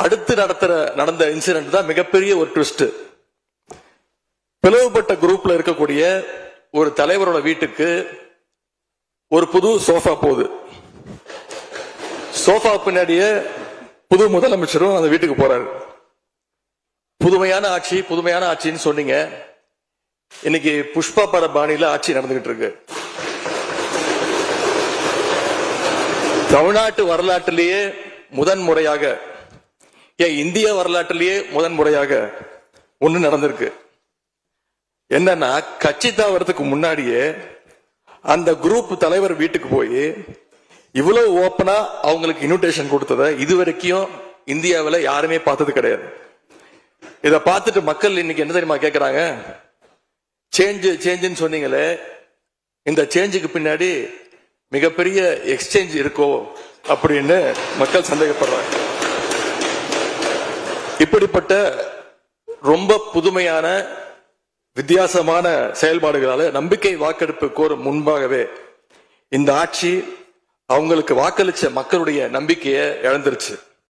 அடுத்து நடந்த இன்சிடென்ட் தான் மிகப்பெரிய ஒரு ட்விஸ்ட். பிளவுபட்ட குரூப்ல இருக்கக்கூடிய ஒரு தலைவரோட வீட்டுக்கு ஒரு புது சோஃபா போகுது. சோஃபா பின்னாடியே புது முதலமைச்சரும் அந்த வீட்டுக்கு போறாரு. புதுமையான ஆட்சின்னு சொன்னீங்க. இன்னைக்கு புஷ்பா பட பாணியில ஆட்சி நடந்துகிட்டு இருக்கு. தமிழ்நாட்டு வரலாற்றிலேயே முதன்முறையாக, இந்திய வரலாற்றிலேயே முதன்முறையாக ஒண்ணு நடந்திருக்கு. என்னன்னா, கட்சி தாவறதுக்கு முன்னாடியே அந்த குரூப் தலைவர் வீட்டுக்கு போய் இவ்வளவு ஓப்பனா அவங்களுக்கு இன்விடேஷன் கொடுத்ததை இதுவரைக்கும் இந்தியாவில் யாருமே பார்த்தது கிடையாது. இதை பார்த்துட்டு மக்கள் இன்னைக்கு என்ன தெரியுமா கேட்கிறாங்க? சேஞ்சுன்னு சொன்னீங்களே, இந்த சேஞ்சுக்கு பின்னாடி மிகப்பெரிய எக்ஸ்சேஞ்ச் இருக்கோ அப்படின்னு மக்கள் சந்தேகப்படுறாங்க. இப்படிப்பட்ட ரொம்ப புதுமையான வித்தியாசமான செயல்பாடுகளால நம்பிக்கை வாக்கெடுப்பு கோரும் முன்பாகவே இந்த ஆட்சி அவங்களுக்கு வாக்களிச்ச மக்களுடைய நம்பிக்கையை இழந்துருச்சு.